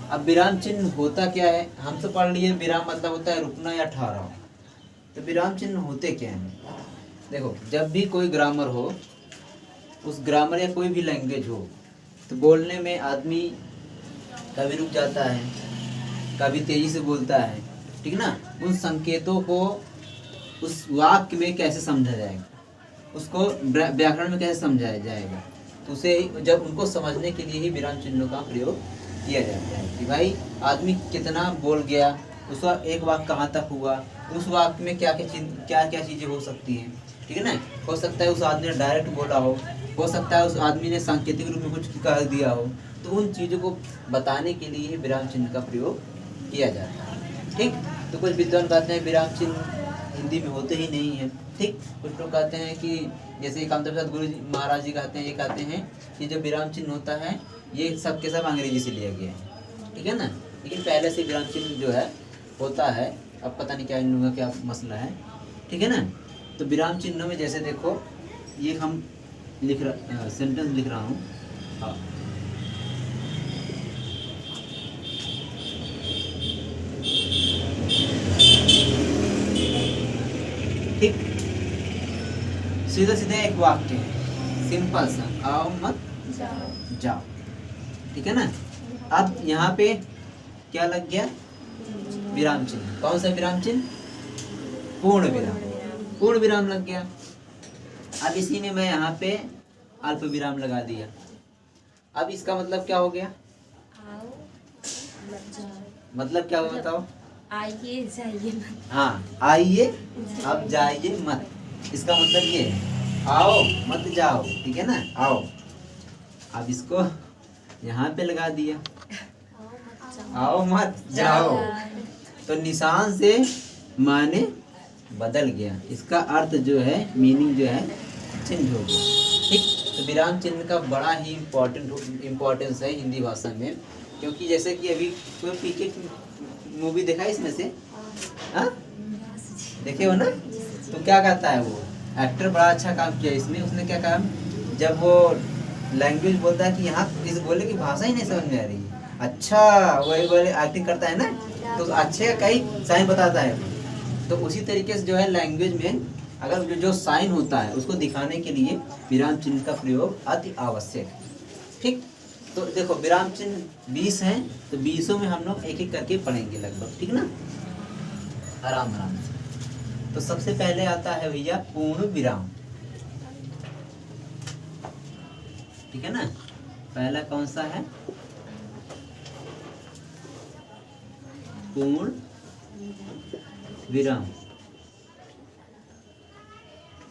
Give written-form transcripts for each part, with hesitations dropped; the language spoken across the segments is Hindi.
अब विराम चिन्ह होता क्या है, हम तो पढ़ लिए विराम मतलब होता है रुकना या ठहराव। तो विराम चिन्ह होते क्या हैं? देखो, जब भी कोई ग्रामर हो, उस ग्रामर या कोई भी लैंग्वेज हो, तो बोलने में आदमी कभी रुक जाता है, कभी तेजी से बोलता है, ठीक ना। उन संकेतों को उस वाक्य में कैसे समझा जाएगा, उसको व्याकरण में कैसे समझाया जाएगा, तो उसे जब उनको समझने के लिए ही विराम चिन्हों का प्रयोग किया जाता है कि भाई आदमी कितना बोल गया, उसका एक वाक्य कहाँ तक हुआ, उस वाक्य में क्या क्या चीज़ें हो सकती हैं, ठीक है ना। हो सकता है उस आदमी ने डायरेक्ट बोला हो सकता है उस आदमी ने सांकेतिक रूप में कुछ कह दिया हो। तो उन चीज़ों को बताने के लिए ही विराम चिन्ह का प्रयोग किया जाता है, ठीक। तो कुछ विद्वान कहते हैं विराम चिन्ह हिंदी में होते ही नहीं है, ठीक। कुछ लोग कहते हैं कि जैसे कामदेव प्रसाद गुरु जी महाराज जी कहते हैं, ये कहते हैं कि जो विराम चिन्ह होता है ये सब के सब अंग्रेजी से लिया गया है, ठीक है ना। लेकिन पहले से विराम चिन्ह जो है होता है, अब पता नहीं क्या इन लोगों का क्या मसला है, ठीक है ना। तो विराम चिन्हों में जैसे देखो, ये हम सेंटेंस लिख रहा हूँ, हाँ, ठीक। सीधा सीधा एक वाक्य है, सिंपल सा, आओ मत जाओ, ठीक है ना। अब यहाँ पे क्या लग गया, विराम चिन्ह। कौन सा विराम चिन्ह? पूर्ण विराम, पूर्ण विराम लग गया। अब इसी में मैं यहाँ पे अल्प विराम लगा दिया। अब इसका मतलब क्या हो गया? मतलब क्या हुआ बताओ? आइए जाइए मत। हाँ, आइए अब जाइए मत, इसका मतलब ये है आओ मत जाओ, ठीक है ना, आओ। अब इसको यहाँ पे लगा दिया, आओ मत जाओ, तो निशान से माने बदल गया, इसका अर्थ जो है, मीनिंग जो है चेंज हो गया, ठीक। तो विराम चिन्ह का बड़ा ही इम्पोर्टेंस है हिंदी भाषा में, क्योंकि जैसे कि अभी कोई पीके मूवी देखा है इसमें से, हाँ देखे हो ना, तो क्या कहता है वो एक्टर, बड़ा अच्छा काम किया इसमें। उसने क्या कहा, जब वो लैंग्वेज बोलता है कि यहाँ इस बोले की भाषा ही नहीं समझ में आ रही है, अच्छा वही बोले एक्टिंग करता है ना, तो अच्छे का कई साइन बताता है। तो उसी तरीके से जो है लैंग्वेज में अगर जो साइन होता है उसको दिखाने के लिए विराम चिन्ह का प्रयोग अति आवश्यक है, ठीक। तो देखो विराम चिन्ह 20 हैं, तो 20 में हम लोग एक एक करके पढ़ेंगे लगभग, ठीक ना, आराम आराम से। तो सबसे पहले आता है भैया पूर्ण विराम, ठीक है ना। पहला कौन सा है? पूर्ण विराम,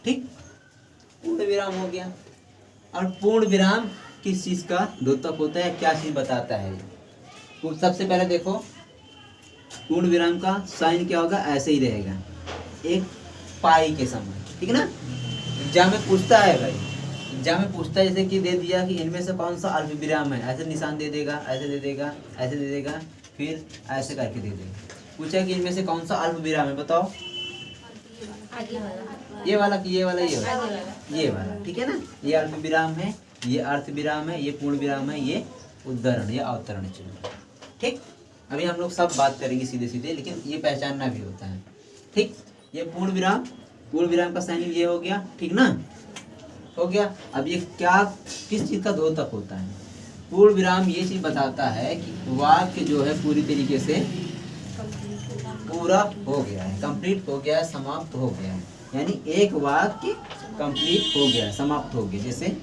ठीक। पूर्ण विराम हो गया। और पूर्ण विराम किस चीज का द्योतक होता है, क्या चीज बताता है? सबसे पहले देखो पूर्ण विराम का साइन क्या होगा, ऐसे ही रहेगा, एक पाई के समान, ठीक है ना। एग्जाम में पूछता है भाई, एग्जाम में पूछता है जैसे कि दे दिया कि इनमें से कौन सा अल्प विराम है, ऐसे निशान दे देगा, ऐसे दे देगा, ऐसे दे देगा, फिर ऐसे करके दे देगा। पूछा कि इनमें से कौन सा अल्प विराम है, बताओ। ये वाला कि ये वाला, ये वाला, ठीक है ना। ये अल्प विराम है, ये अर्थ विराम है, ये पूर्ण विराम है, ये उद्धरण या अवतरण चिन्ह, ठीक। अभी हम लोग सब बात करेंगे सीधे सीधे, लेकिन ये पहचानना भी होता है, ठीक। ये पूर्ण विराम, पूर्ण विराम का साइन ये हो गया, ठीक ना, हो गया। अब ये क्या किस चीज का द्योतक होता है? पूर्ण विराम ये चीज बताता है कि वाक्य जो है पूरी तरीके से पूरा हो गया है, कंप्लीट हो गया है, समाप्त हो गया है, यानी एक वाक्य कंप्लीट हो गया है, समाप्त हो गया। जैसे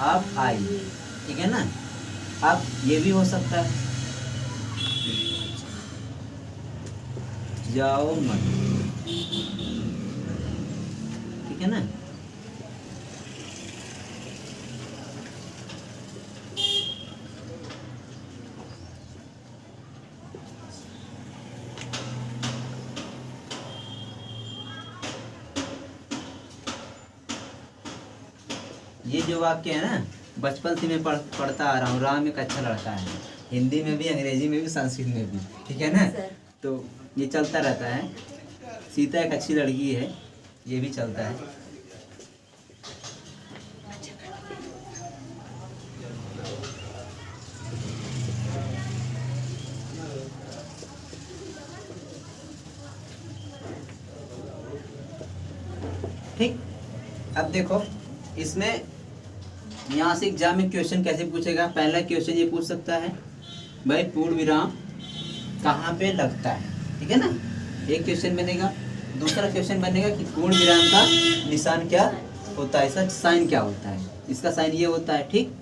आप आइए, ठीक है ना। अब ये भी हो सकता है जाओ मत, ठीक है ना। ये जो वाक्य है ना, बचपन से मैं पढ़ता आ रहा हूँ, राम एक अच्छा लड़का है, हिंदी में भी, अंग्रेजी में भी, संस्कृत में भी, ठीक है ना। तो ये चलता रहता है। सीता एक अच्छी लड़की है, ये भी चलता है, ठीक। अब देखो इसमें यहाँ से एग्जाम में क्वेश्चन कैसे पूछेगा। पहला क्वेश्चन ये पूछ सकता है भाई पूर्ण विराम कहाँ पे लगता है, ठीक है ना, एक क्वेश्चन बनेगा। दूसरा क्वेश्चन बनेगा कि पूर्ण विराम का निशान क्या होता है, इसका साइन क्या होता है, इसका साइन ये होता है, ठीक।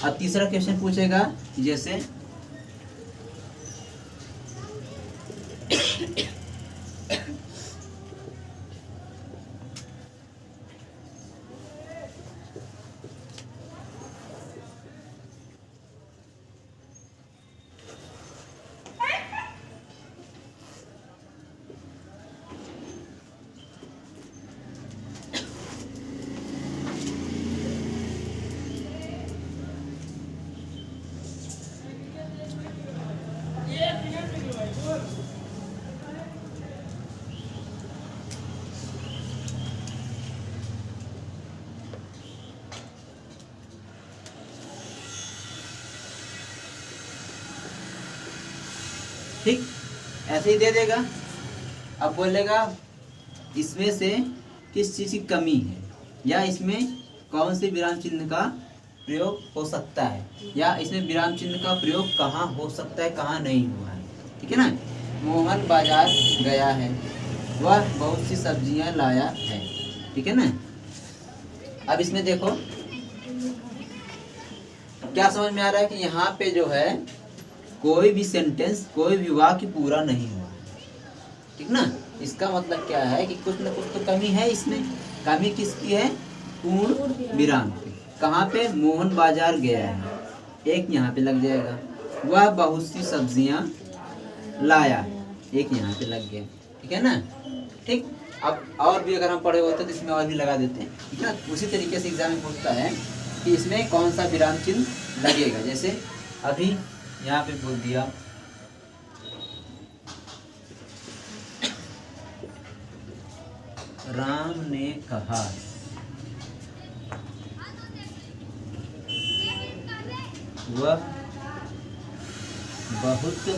अब तीसरा क्वेश्चन पूछेगा जैसे ठीक ऐसे ही दे देगा। अब बोलेगा इसमें से किस चीज़ की कमी है या इसमें कौन से विराम चिन्ह का प्रयोग हो सकता है या इसमें विराम चिन्ह का प्रयोग कहाँ हो सकता है कहाँ नहीं हुआ है, ठीक है ना। मोहन बाजार गया है, वह बहुत सी सब्जियां लाया है, ठीक है ना। अब इसमें देखो क्या समझ में आ रहा है कि यहाँ पे जो है कोई भी सेंटेंस कोई भी वाक्य पूरा नहीं हुआ, ठीक ना। इसका मतलब क्या है कि कुछ न कुछ तो कमी है इसमें। कमी किसकी है, पूर्ण विराम की। कहाँ पे, मोहन बाजार गया है, एक यहाँ पे लग जाएगा। वह बहुत सी सब्जियां लाया, एक यहाँ पे लग गया, ठीक है ना। ठीक, अब और भी अगर हम पढ़े होते तो इसमें और भी लगा देते हैं, ठीक है ना। उसी तरीके से एग्जाम में पूछता है कि इसमें कौन सा विराम चिन्ह लगेगा। जैसे अभी यहाँ पे बोल दिया राम ने कहा वह बहुत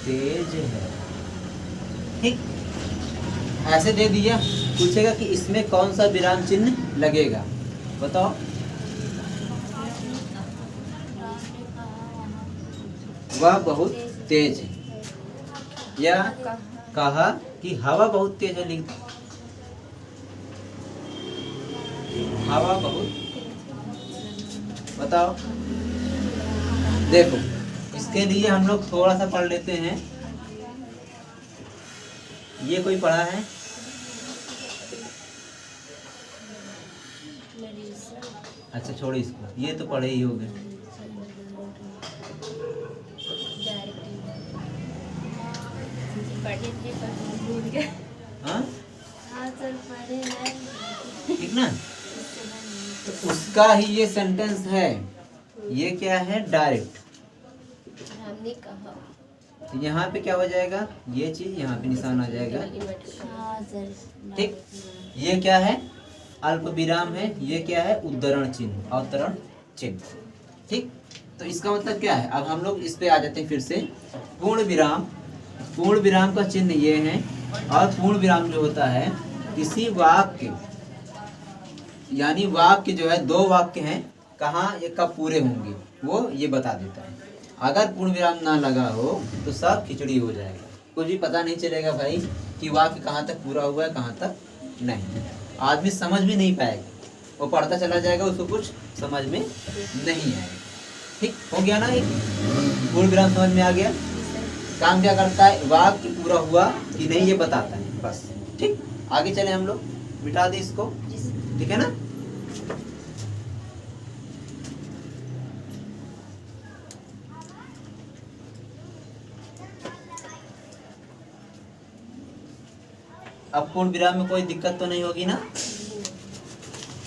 तेज है, ठीक। ऐसे दे दिया, पूछेगा कि इसमें कौन सा विराम चिन्ह लगेगा, बताओ। वह बहुत तेज है या कहा कि हवा बहुत तेज है, लिख हवा बहुत, बताओ। देखो इसके लिए हम लोग थोड़ा सा पढ़ लेते हैं। ये कोई पढ़ा है, अच्छा छोड़ो इसको, ये तो पढ़े ही होंगे। हाँ ठीक ना। तो उसका ही ये सेंटेंस है, ये क्या है, डायरेक्ट। तो यहाँ पे क्या हो जाएगा, ये चीज यहाँ पे निशान आ जाएगा, ठीक। ये क्या है, अल्प विराम है, ये क्या है, उद्धरण चिन्ह, अवतरण चिन्ह, ठीक। तो इसका मतलब क्या है, अब हम लोग इस पे आ जाते हैं फिर से। पूर्ण विराम, पूर्ण विराम का चिन्ह ये है। और पूर्ण विराम जो होता है किसी वाक्य, यानी वाक्य जो है, दो वाक्य हैं, कहाँ ये कब पूरे होंगे वो ये बता देता है। अगर पूर्ण विराम ना लगा हो तो सब खिचड़ी हो जाएगा, कुछ भी पता नहीं चलेगा भाई कि वाक्य कहाँ तक पूरा हुआ है कहाँ तक नहीं। आदमी समझ भी नहीं पाएगा, वो पढ़ता चला जाएगा, उसको कुछ समझ में नहीं आएगा, ठीक हो गया ना। एक पूर्ण विराम समझ में आ गया। काम क्या करता है, वाक्य पूरा हुआ कि नहीं ये बताता है, बस, ठीक। आगे चले हम लोग, मिटा दे इसको, ठीक है ना। अब पूर्ण विराम में कोई दिक्कत तो नहीं होगी ना,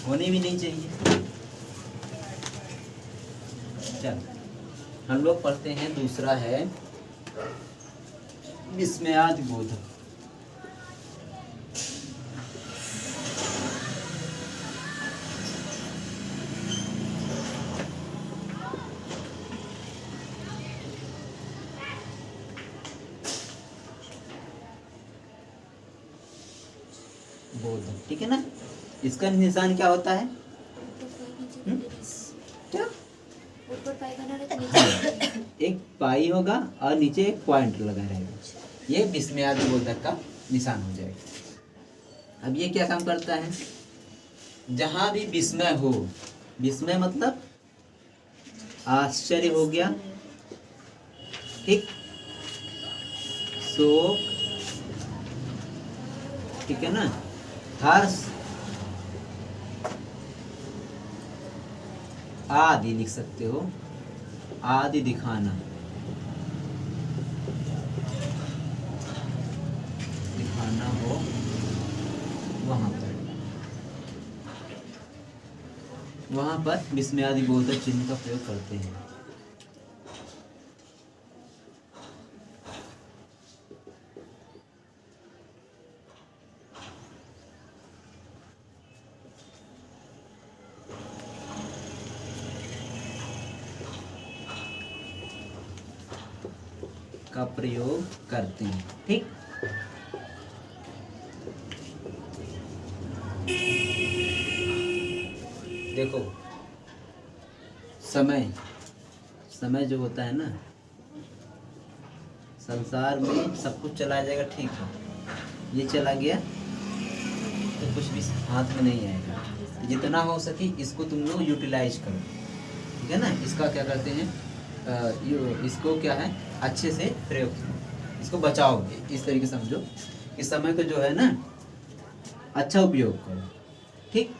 होनी भी नहीं चाहिए। चल हम लोग पढ़ते हैं, दूसरा है विस्मयादि बोधक। बोधक, ठीक है ना। इसका निशान क्या होता है? क्या? ऊपर पाई बना रहता नीचे एक पाई होगा और नीचे एक पॉइंट लगा रहेगा, ये विस्मयादि बोधक का निशान हो जाएगा। अब ये क्या काम करता है? जहां भी विस्मय हो, विस्मय मतलब आश्चर्य हो गया, ठीक, शोक, ठीक है ना, हर्ष आदि लिख सकते हो, आदि दिखाना, दिखाना हो वहां पर विस्मयादि बोधक चिन्ह का प्रयोग करते हैं। का प्रयोग करते हैं, ठीक। देखो समय, समय जो होता है ना, संसार में सब कुछ चला जाएगा, ठीक है, ये चला गया तो कुछ भी हाथ में नहीं आएगा। तो जितना हो सके इसको तुम लोग यूटिलाइज करो, ठीक है ना। इसका क्या करते हैं, इसको क्या है, अच्छे से प्रयोग करो, इसको बचाओ, इस तरीके से समझो कि समय को जो है ना अच्छा उपयोग करो, ठीक।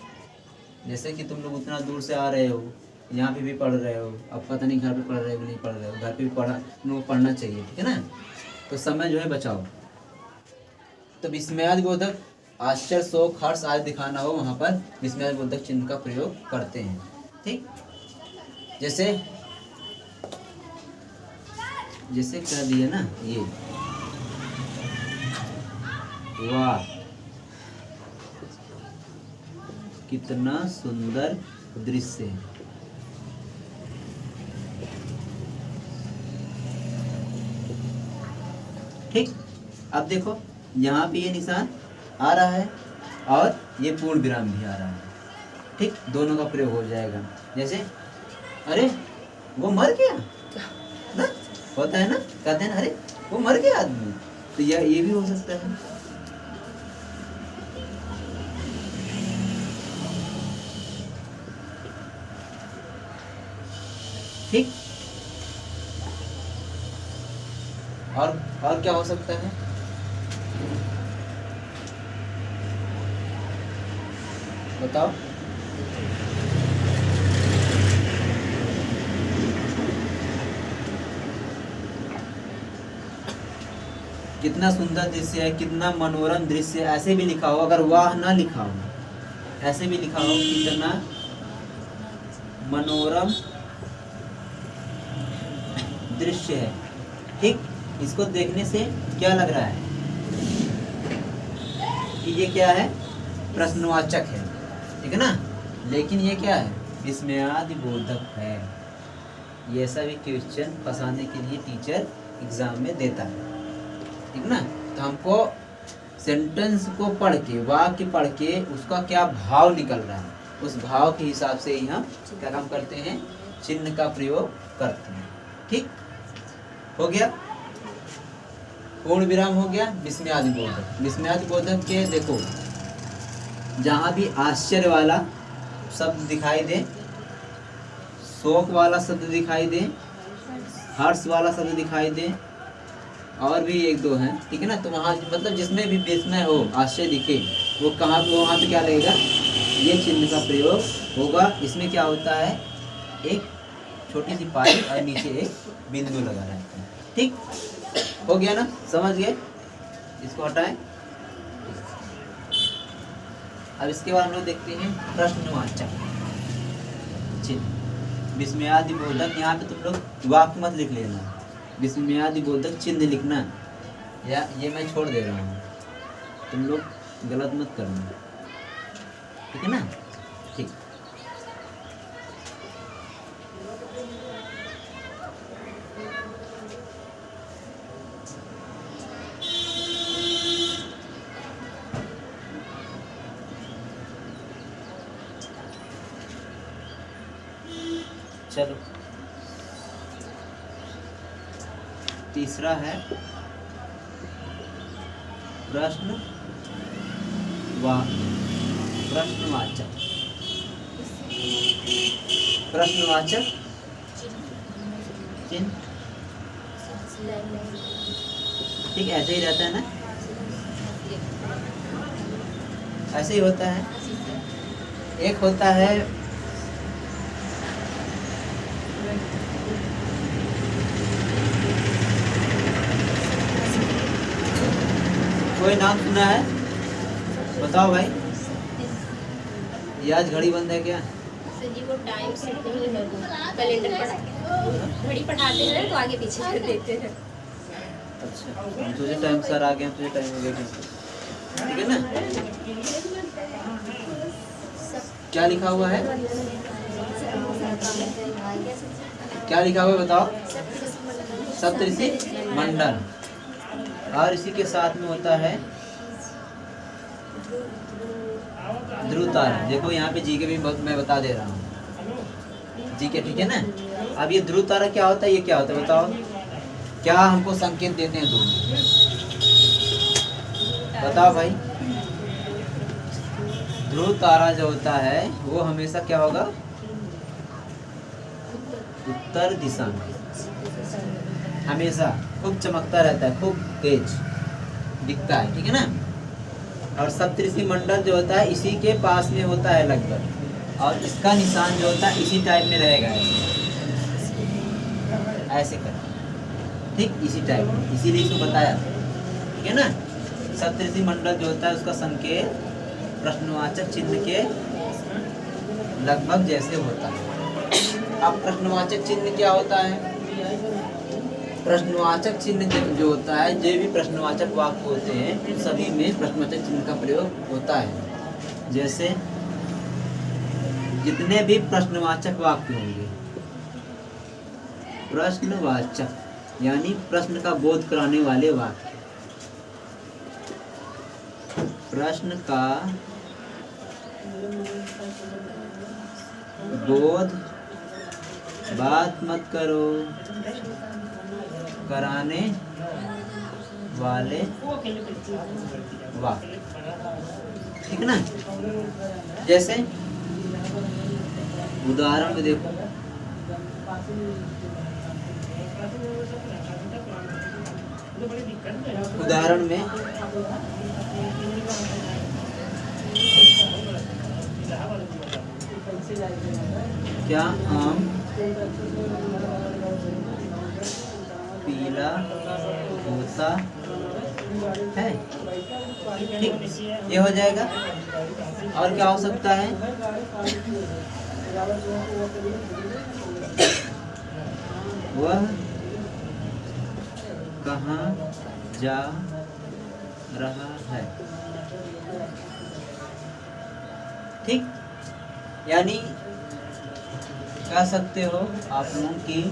जैसे कि तुम लोग उतना दूर से आ रहे हो, यहाँ पे भी पढ़ रहे हो, अब पता नहीं घर पे पढ़ रहे हो नहीं पढ़ रहे हो, घर पे भी तुम लोग पढ़ना चाहिए, ठीक है ना। तो समय जो है बचाओ। तो विस्मयादि बोधक आश्चर्य, शोक, हर्ष आदि दिखाना हो, वहाँ पर विस्मयादि बोधक चिन्ह का प्रयोग करते हैं, ठीक। जैसे जैसे कह दिया ना, ये वाह कितना सुंदर दृश्य है, ठीक। अब देखो यहाँ पे ये निशान आ रहा है और ये पूर्ण विराम भी आ रहा है, ठीक, दोनों का प्रयोग हो जाएगा। जैसे अरे वो मर गया ना, होता है ना, कहते हैं ना अरे वो मर गया आदमी, तो ये भी हो सकता है, ठीक। और क्या हो सकता है, बताओ। कितना सुंदर दृश्य है, कितना मनोरम दृश्य है, ऐसे भी लिखा हो, अगर वाह ना लिखा हो, ऐसे भी लिखा हो कितना मनोरम दृश्य है, ठीक। इसको देखने से क्या लग रहा है कि ये क्या है, प्रश्नवाचक है, ठीक है ना, लेकिन ये क्या है, विस्मयादि बोधक है। ये ऐसा भी क्वेश्चन फंसाने के लिए टीचर एग्जाम में देता है, ठीक ना। तो हमको सेंटेंस को पढ़ के, वाक्य पढ़ के उसका क्या भाव निकल रहा है, उस भाव के हिसाब से ही हम क्या काम करते हैं, चिन्ह का प्रयोग करते हैं, ठीक। हो गया, पूर्ण विराम हो गया, विस्मयादि बोधक। विस्मयादि बोधक के देखो जहाँ भी आश्चर्य वाला शब्द दिखाई दे, शोक वाला शब्द दिखाई दे, हर्ष वाला शब्द दिखाई दे, और भी एक दो हैं, ठीक है ना। तो वहाँ मतलब जिसमें भी विस्मय हो, आश्चर्य दिखे, वो कहाँ पे, वहाँ पे क्या लगेगा, ये चिन्ह का प्रयोग होगा। इसमें क्या होता है, एक छोटी सी पाई और नीचे एक बिंदु लगा रहता है, ठीक। हो गया ना, समझ गए। इसको हटाएं। अब इसके बाद हम लोग देखते हैं प्रश्नवाचक चिन्ह। विस्मयादि बोधक, यहाँ पे तुम लोग वाक्य मत लिख लेना, विस्मयादि बोधक चिन्ह लिखना, या ये मैं छोड़ दे रहा हूँ, तुम लोग गलत मत करना, ठीक है ना, ठीक। चलो तीसरा है प्रश्नवाचक। प्रश्नवाचक चिन्ह, ठीक ऐसे ही रहता है ना, ऐसे ही होता है। एक होता है कोई नाम सुना है, बताओ भाई। ये आज घड़ी बंद है क्या? सर जी वो टाइम से नहीं है, वो कैलेंडर पर घड़ी पढ़ाते हैं तो आगे पीछे कर देते हैं। अच्छा तुझे टाइम सर आ गया, तुझे टाइम हो गया, ठीक है ना। क्या लिखा हुआ है, क्या लिखा हुआ है बताओ? सप्तऋषि मंडल। और इसी के साथ में होता है ध्रुव तारा। देखो यहाँ पे जी के भी मैं बता दे रहा हूँ, जी के, ठीक है ना। अब ये ध्रुव तारा क्या होता है, ये क्या होता है बताओ? क्या हमको संकेत देते हैं दोनों, बताओ भाई। ध्रुव तारा जो होता है वो हमेशा क्या होगा, उत्तर दिशा में, हमेशा खूब चमकता रहता है, खूब तेज दिखता है, ठीक है ना। और सप्तऋषि मंडल जो होता है इसी के पास में होता है लगभग, और इसका निशान जो होता है इसी टाइप में रहेगा, ऐसे कर, ठीक इसी टाइप में, इसीलिए इसको बताया, ठीक है ना। सप्तऋषि मंडल जो होता है उसका संकेत प्रश्नवाचक चिन्ह के लगभग जैसे होता है। अब प्रश्नवाचक चिन्ह क्या होता है? प्रश्नवाचक चिन्ह जो होता है, जो भी प्रश्नवाचक वाक्य होते हैं उन सभी में प्रश्नवाचक चिन्ह का प्रयोग होता है। जैसे जितने भी प्रश्नवाचक वाक्य होंगे, प्रश्नवाचक यानी प्रश्न का बोध कराने वाले वाक्य, प्रश्न का बोध, बात मत करो, कराने वाले वाक्य, ठीक है ना। जैसे उदाहरण में देखो, उदाहरण में क्या आम पीला होता है, ठीक ये हो जाएगा। और क्या हो सकता है, वह कहाँ जा रहा है, ठीक। यानी कह सकते हो आप लोग कि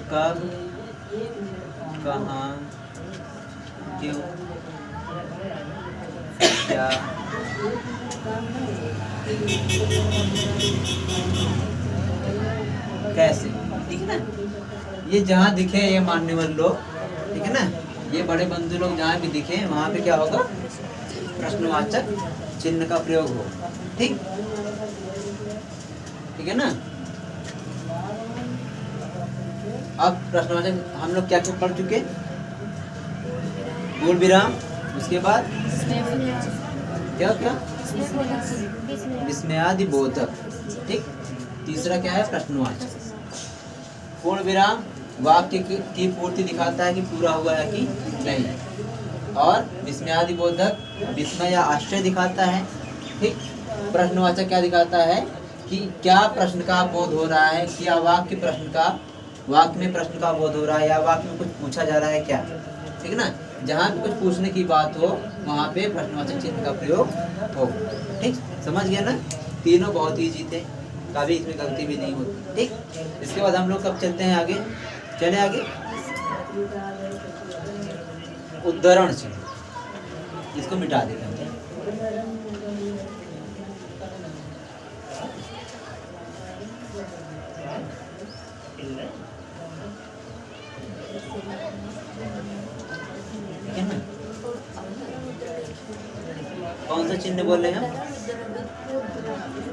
कब, कहाँ, क्यों, क्या, कैसे, ठीक है ना। ये जहाँ दिखे ये मानने वाले लोग, ठीक है ना, ये बड़े बंधु लोग जहाँ भी दिखे वहाँ पे क्या होगा, प्रश्नवाचक चिन्ह का प्रयोग हो, ठीक, ठीक है ना। अब प्रश्नवाचक हम लोग क्या क्या पढ़ चुके, पूर्ण विराम, उसके बाद क्या क्या, विस्मयादि बोधक, ठीक। तीसरा क्या है, प्रश्नवाचक। पूर्ण विराम वाक्य की पूर्ति दिखाता है कि पूरा हुआ है कि नहीं, और विस्मयादि बोधक विस्मय या आश्चर्य दिखाता है, ठीक। प्रश्नवाचक क्या दिखाता है कि क्या प्रश्न का बोध हो रहा है, क्या वाक्य में प्रश्न का बोध हो रहा है, या वाक्य में कुछ पूछा जा रहा है क्या, ठीक है ना। जहाँ भी कुछ पूछने की बात हो वहाँ पे प्रश्नवाचक चिन्ह का प्रयोग हो, ठीक, समझ गया ना। तीनों बहुत ईजी थे, कभी इसमें गलती भी नहीं होती, ठीक। इसके बाद हम लोग कब चलते हैं आगे, चले आगे, उद्धरण चिन्ह, इसको मिटा देते हैं। ठीक है ना? कौन सा चिन्ह बोल रहे हैं हम?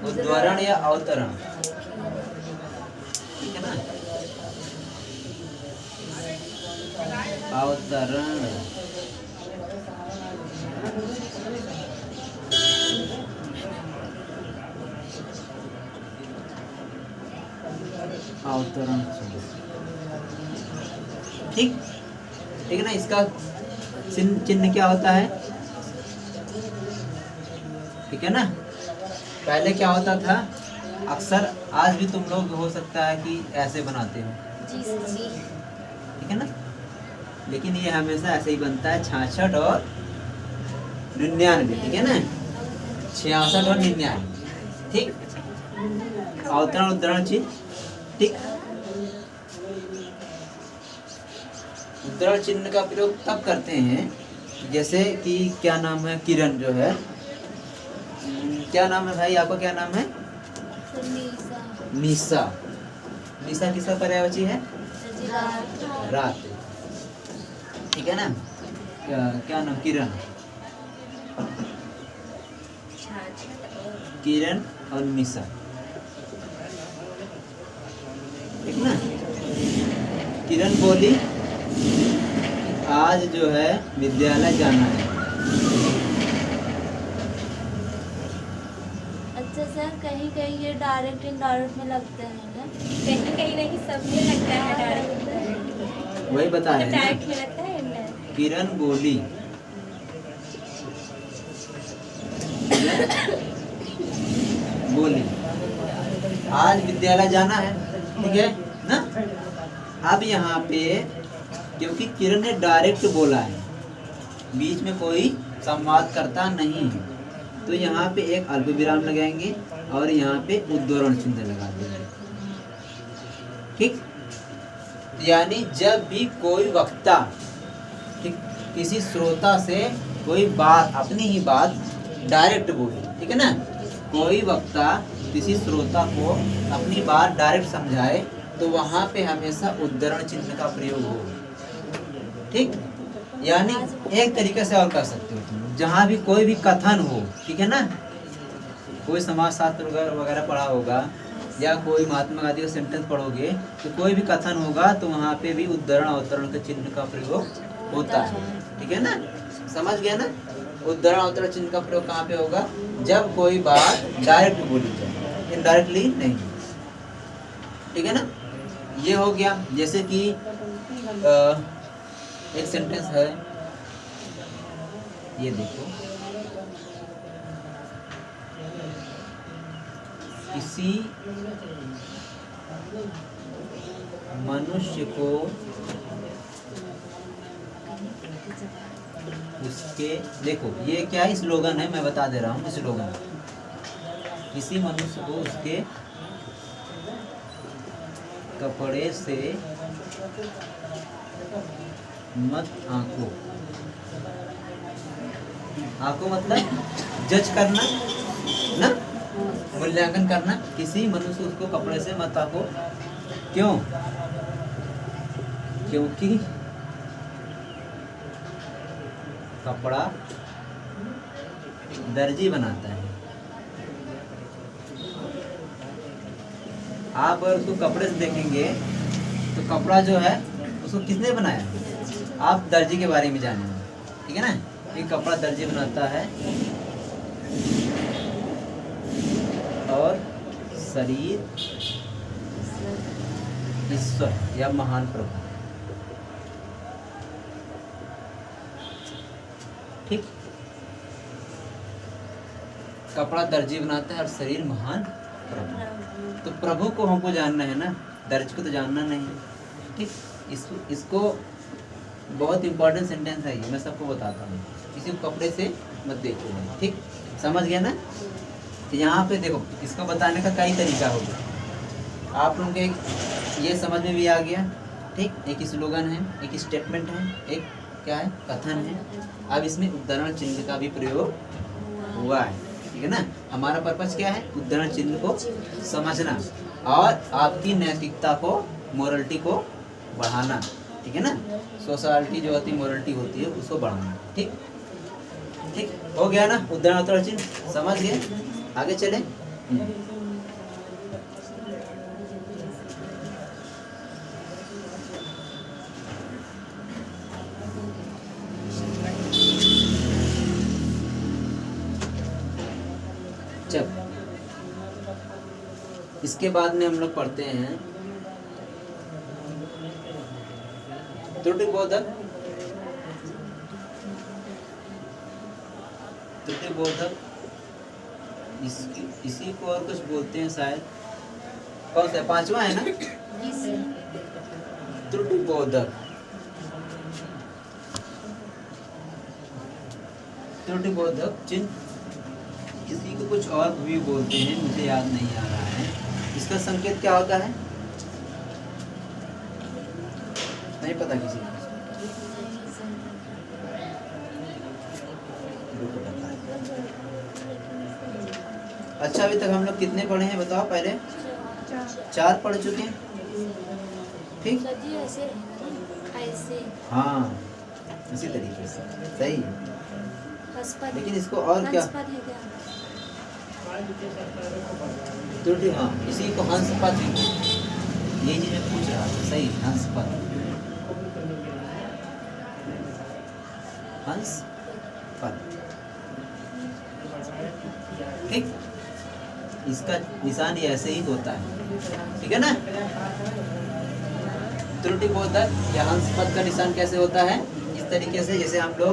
उद्धरण या अवतरण, ठीक है ना? अवतरण, अवतरण चिन्ह, ठीक ठीक है ना? इसका चिन्ह क्या होता है? ठीक है ना? पहले क्या होता था, अक्सर आज भी तुम लोग हो सकता है कि ऐसे बनाते हो, जी जी। ठीक है ना? लेकिन ये हमेशा ऐसे ही बनता है, 66 और 99, ठीक है ना? 66 और 99, ठीक। अवतरण उद्धरण चिन्ह, ठीक। उद्धरण चिन्ह का प्रयोग तब करते हैं जैसे कि क्या नाम है, किरण जो है, क्या नाम है भाई आपका, क्या नाम है? निशा। निशा किसका पर्यायवाची है? रात, ठीक है ना? क्या नाम? किरण। किरण और निशा, ठीक ना? किरण बोली आज जो है विद्यालय जाना है। अच्छा सर, कहीं कहीं ये डायरेक्ट इनडायरेक्ट में लगते हैं ना? कहीं कहीं नहीं, सब में लगता है डायरेक्ट। वही बता रहे हैं डायरेक्ट ना? में लगता है इनडायरेक्ट। किरण बोली बोली आज विद्यालय जाना है, ठीक है ना? अब यहाँ पे क्योंकि किरण ने डायरेक्ट बोला है, बीच में कोई संवाद करता नहीं है, तो यहाँ पे एक अल्प विराम लगाएंगे और यहाँ पे उद्धरण चिन्ह लगा देंगे, ठीक। यानी जब भी कोई वक्ता, ठीक, किसी श्रोता से कोई बात, अपनी ही बात डायरेक्ट बोले, ठीक है ना? कोई वक्ता किसी श्रोता को अपनी बात डायरेक्ट समझाए तो वहाँ पे हमेशा उद्धरण चिन्ह का प्रयोग हो, ठीक। यानी एक तरीके से और कर सकते हो तुम, जहाँ भी कोई भी कथन हो, ठीक है ना? कोई समाज शास्त्र वगैरह पढ़ा होगा या कोई महात्मा गांधी का सेंटेंस पढ़ोगे तो कोई भी कथन होगा तो वहाँ पे भी उद्धरण अवतरण के चिन्ह का प्रयोग होता है, ठीक है ना? समझ गया ना? उद्धरण अवतरण चिन्ह का प्रयोग कहाँ पे होगा? जब कोई बात डायरेक्ट बोली जाए, इनडायरेक्टली नहीं, ठीक है ना? ये हो गया। जैसे कि एक सेंटेंस है, ये देखो, किसी मनुष्य को उसके, देखो ये क्या है, स्लोगन है, मैं बता दे रहा हूँ स्लोगन। किसी मनुष्य को उसके कपड़े से मत आंको। आंको मतलब जज करना ना, मूल्यांकन करना। किसी मनुष्य उसको कपड़े से मत आंको। क्यों? क्योंकि कपड़ा दर्जी बनाता है। आप अगर उसको कपड़े से देखेंगे तो कपड़ा जो है उसको किसने बनाया? आप दर्जी के बारे में जानेंगे, ठीक है ना? ये कपड़ा दर्जी बनाता है और शरीर ईश्वर या महान प्रभु, ठीक। कपड़ा दर्जी बनाता है और शरीर महान प्रभु। तो प्रभु को हमको जानना है ना, दर्जी को तो जानना नहीं, ठीक। इसको बहुत इंपॉर्टेंट सेंटेंस है ये, मैं सबको बताता हूँ। किसी को कपड़े से मत देखो, ठीक। समझ गया ना? तो यहाँ पे देखो, इसको बताने का कई तरीका होगा। आप लोगों के ये समझ में भी आ गया, ठीक। एक स्लोगन है, एक स्टेटमेंट है, एक क्या है, कथन है। अब इसमें उद्धरण चिन्ह का भी प्रयोग हुआ है, ठीक है ना? हमारा पर्पस क्या है? उद्धरण चिन्ह को समझना और आपकी नैतिकता को, मोरलिटी को बढ़ाना, ठीक है ना। सोशलिटी जो होती है, मोरलिटी होती है, उसको बढ़ाना। ठीक ठीक हो गया ना, उदाहरण उत्तर चिन्ह समझ गए, आगे चले। चल, इसके बाद में हम लोग पढ़ते हैं त्रुटिबोधक। त्रुटिबोधक इसी को और कुछ बोलते हैं शायद, कौन सा, पांचवा है ना, त्रुटिबोधक। त्रुटिबोधक चिन्ह किसी को कुछ और भी बोलते हैं, मुझे याद नहीं आ रहा है। इसका संकेत क्या होता है, नहीं पता किसी को? अच्छा, अभी तक हम लोग कितने पढ़े हैं बताओ पहले? 4 पढ़ चुके हैं। ठीक, ऐसे हाँ, इसी तरीके से सही है। लेकिन इसको और क्या, त्रुटि, हाँ, इसी को हंस पद, ये चीज मैं पूछ रहा था, सही, हंस पद, हंस पद। ठीक, इसका निशान ये ऐसे ही होता है, ठीक है ना। त्रुटिबोधक या हंस पद का निशान कैसे होता है, इस तरीके से, जैसे हम लोग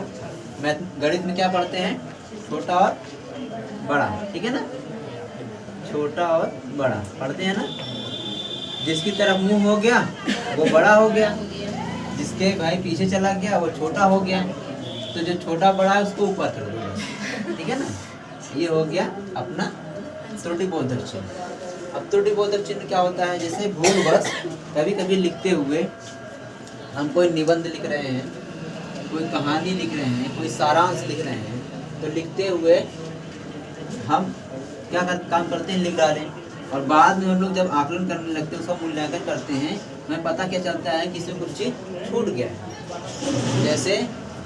गणित में क्या पढ़ते हैं, छोटा और बड़ा, ठीक है ना, छोटा और बड़ा पढ़ते हैं ना। जिसकी तरफ मुंह हो गया वो बड़ा हो गया, जिसके भाई पीछे चला गया वो छोटा हो गया। तो जो छोटा बड़ा है उसको ऊपर कर दो, ठीक है ना। ये हो गया अपना त्रुटिबोधक चिन्ह। अब त्रुटिबोधक चिन्ह क्या होता है, जैसे भूलवश कभी कभी लिखते हुए हम कोई निबंध लिख रहे हैं, कोई कहानी लिख रहे हैं, कोई सारांश लिख रहे हैं, तो लिखते हुए हम क्या काम करते हैं, लिख डालें, और बाद में हम लोग जब आकलन करने लगते हैं, उसका मूल्यांकन करते हैं, हमें पता क्या चलता है कि इसमें कुछ चीज़ छूट गया है। जैसे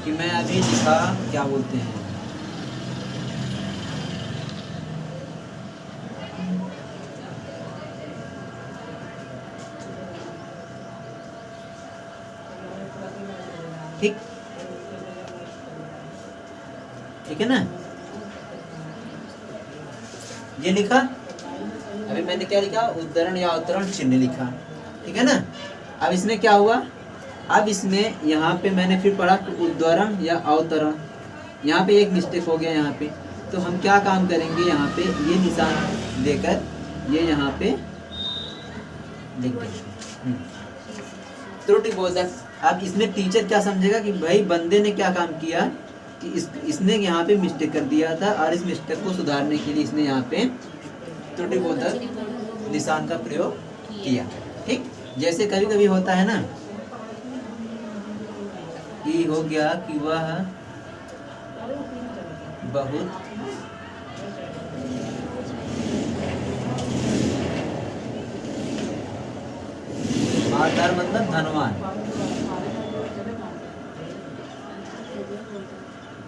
कि मैं अभी लिखा, क्या बोलते हैं, ठीक ठीक है ना, ये लिखा, अभी मैंने क्या लिखा, उद्धरण या अवतरण चिन्ह लिखा, ठीक है ना। अब इसमें क्या हुआ, अब इसमें यहाँ पे मैंने फिर पढ़ा उद्धरण या अवतरण, यहाँ पे एक मिस्टेक हो गया यहाँ पे, तो हम क्या काम करेंगे, यहाँ पे ये निशान देकर ये यहाँ पे लिख देंगे त्रुटिबोधक। अब इसमें टीचर क्या समझेगा कि भाई बंदे ने क्या काम किया कि इसने यहाँ पे मिस्टेक कर दिया था, और इस मिस्टेक को सुधारने के लिए इसने यहाँ पे त्रुटिबोधक निशान का प्रयोग किया। ठीक, जैसे कभी कभी होता है ना कि हो गया कि वह बहुत मालदार, मतलब धनवान।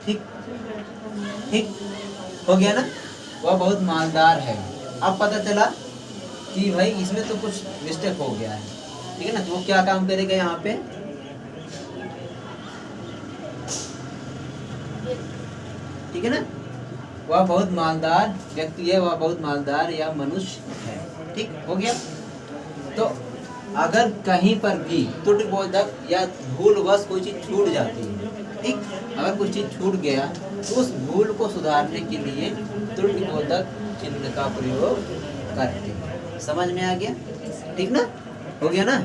ठीक ठीक हो गया ना, वह बहुत मालदार है। अब पता चला कि भाई इसमें तो कुछ मिस्टेक हो गया है, ठीक है ना। तो वो क्या काम करेगा यहाँ पे, ठीक है ना, वह बहुत मालदार व्यक्ति है, वह बहुत मालदार या मनुष्य है। ठीक हो गया। तो अगर कहीं पर भी त्रुटिबोधक या भूलवश कोई चीज छूट जाती है, ठीक, अगर कुछ चीज छूट गया तो उस भूल को सुधारने के लिए त्रुटिबोधक चिन्ह का प्रयोग करते हैं। समझ में आ गया, ठीक ना, हो गया ना।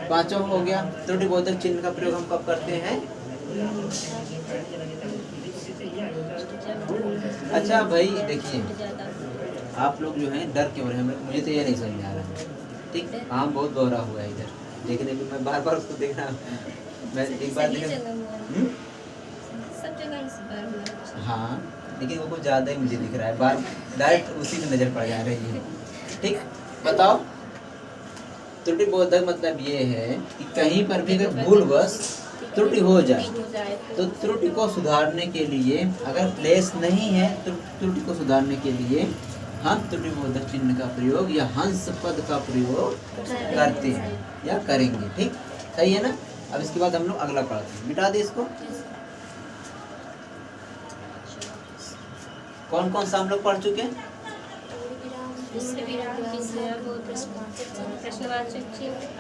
पांचवा हो गया, त्रुटिबोधक चिन्ह का प्रयोग हम कब करते हैं। अच्छा भाई देखिए, आप लोग जो हैं डर क्यों रहे हैं, मुझे तो ये नहीं समझ आ रहा है। ठीक, आम बहुत गौरा हुआ है इधर देखने में, मैं बार बार उसको देख रहा हूँ, मैं एक बार देख, सब जगह इस बार हुआ। हाँ, लेकिन वो कुछ ज़्यादा ही मुझे दिख रहा है, बार डायरेक्ट उसी पे नज़र पड़ जा रही है। ठीक, बताओ। त्रुटि बोधक मतलब ये है कि कहीं पर भी अगर भूलवश त्रुटि हो जाए तो त्रुटि को सुधारने के लिए, अगर प्लेस नहीं है तो त्रुटि को सुधारने के लिए हम त्रुटि बोधक चिन्ह का प्रयोग या हंस पद का प्रयोग करते हैं या करेंगे। ठीक, सही है ना। अब इसके बाद हम लोग अगला पढ़ते हैं। मिटा दे इसको। कौन कौन सा हम लोग पढ़ चुके हैं?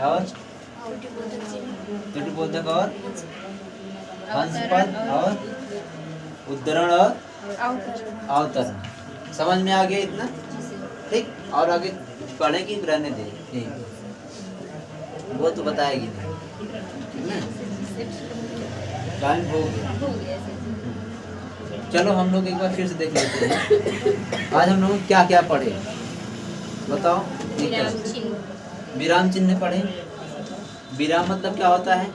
और त्रुटि बोधक और हंस पद और उद्धरण और अवतरण। समझ में आ गया इतना? ठीक, और आगे पढ़े कि रहने दे? वो तो बताएगी नहीं, टाइम हो गया। चलो हम लोग एक बार फिर से देख लेते हैं। आज हम लोग क्या क्या पढ़े बताओ। विराम चिन्ह पढ़े। विराम मतलब क्या होता है?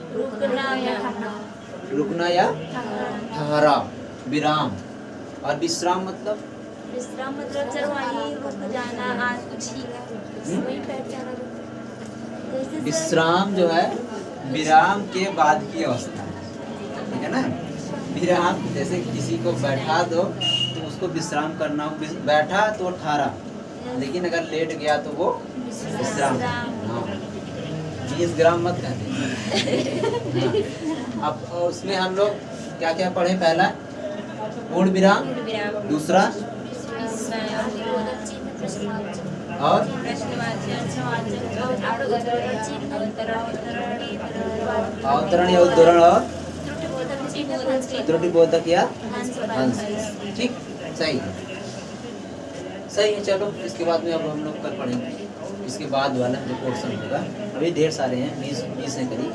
रुकना या ठहराव, विराम। और विश्राम मतलब? विश्राम मतलब जब वहीं रुक जाना, आज कुछ वही पहचाना। विश्राम जो है विराम के बाद की अवस्था, ठीक है ना। विराम जैसे किसी को बैठा दो तो उसको विश्राम करना हो, बैठा तो ठहरा, लेकिन अगर लेट गया तो वो विश्राम। हाँ, 20 ग्राम मत कहते। अब उसमें हम लोग क्या क्या पढ़े? पहला पूर्ण विराम, दूसरा और अवतरण या उद्धरण और त्रुटि बोधक या हंस। ठीक, सही है। चलो इसके बाद में अब हम लोग कल पढ़ेंगे। इसके बाद वाला जो पोर्शन होगा, अभी ढेर सारे हैं, 20 हैं करीब।